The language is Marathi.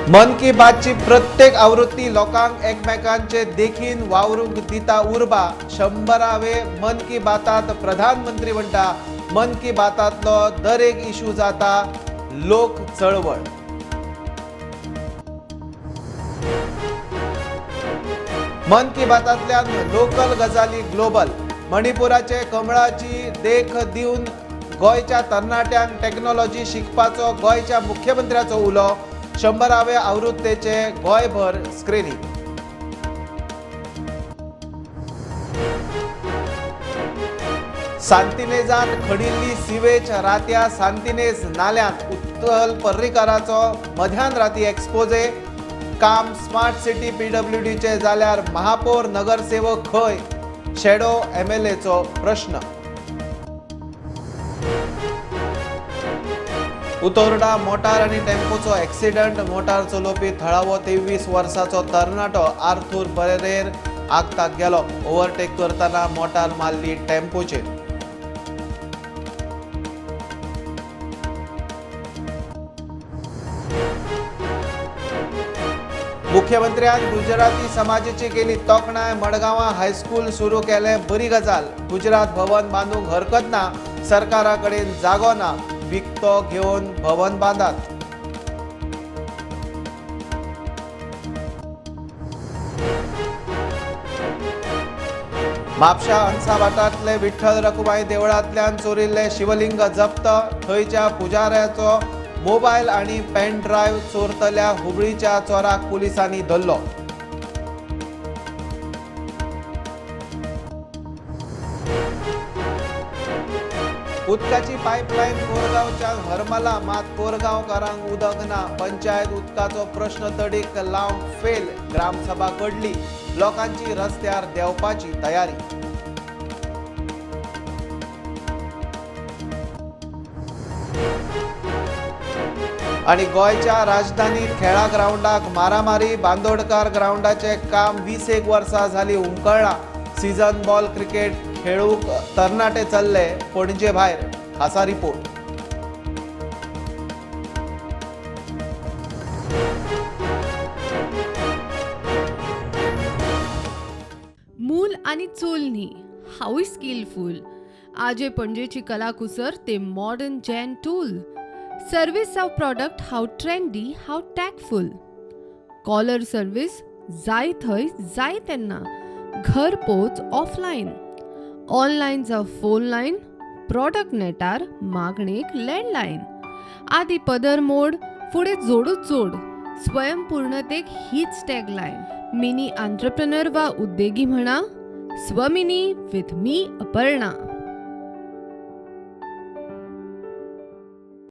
मन की बातची प्रत्येक आवृत्ती लोकांक एकमेकांचे देखीन वावरूंक दिता उर्बा 100वे मन की बातात प्रधानमंत्री म्हणटा मन की बातातलो दर एक इशू जाता लोक चळवळ। मन की बातांतल्यान लोकल गजाली ग्लोबल। मणिपुराचे कमळाची देख दिवन गोयच्या तरणाट्यांक टेक्नॉलॉजी शिकपाचो गोयच्या मुख्यमंत्र्याचो उलो। 100वे आवृत्तेचे गोयभर स्क्रीनिंग। सांतिनेजात खडिल्ली सिवेज रात्या सांतिनेज नाल्यांत उत्तल पर्रीकाराचो मध्यान राती एक्सपोजे। काम स्मार्ट सिटी पीडब्ल्यूडीचे जाल्यार महापौर नगरसेवक खंय शेडो एमएलएचो प्रश्न। उतोर्डा मोटार आनी टेम्पोचो एक्सिडंट। मोटार चलोवपी थळावो 23 वर्साचो तरणाटो आर्थूर परेरेर आगताक गेलो। ओव्हरटेक करतना मोटार मारली टेम्पोचेर। मुख्यमंत्र्यान गुजराती समाजाची केली तोखणाय। मडगांवां हायस्कूल सुरू केले बरी गजाल। गुजरात भवन बांदूंक हरकत ना, सरकारा कडेन जागो ना, विकतो घेवन भवन बांदात। म्हापशा हंसा वाठारांतले विठ्ठल रखुमाई देवळांतल्यान चोरिल्ले शिवलिंग जप्त। थंयच्या पुजाऱ्याचो मोबायल आणि पेन ड्रायव्ह चोरतल्या हुबळीच्या चोराक पुलिसांनी धरलो। उदकाची पायपलायन कोरगांवच्या हरमला, मात कोरगांवकारांक उदक ना। पंचायत उदकाचो प्रश्न तडीक लावंक फेल। ग्रामसभा कडली, लोकांची रस्त्यार देवपाची तयारी। आणि गोयच्या राजधानीत खेळा ग्राउंडाक मारामारी। बांदोडकार ग्राउंडाचे काम 21 वर्सां झाली उमकळना। सीझन बॉल क्रिकेट खेळूक तरणाटे चल्ले पणजे भायर, असा रिपोर्ट। मूल आणि चूल न्ही, हाऊय स्किलफुल। आजे पणजेची कलाकुसर ते modern gen tool. Service of product how trendy, how tactful. Caller service जाय थंय जाय तेन्ना, घर पोच ऑफलायन। ऑनलायन जावं फोन लायन, प्रोडक्ट नेटार मागणेक लँडलायन। आदी पदर मोड, फुडें जोडूच जोड। स्वयंपूर्णतेक हीच टॅगलायन। मिनी एंटरप्रेन्योर वा उद्देगी म्हणा, स्वमिनी विथ मी अपर्णा।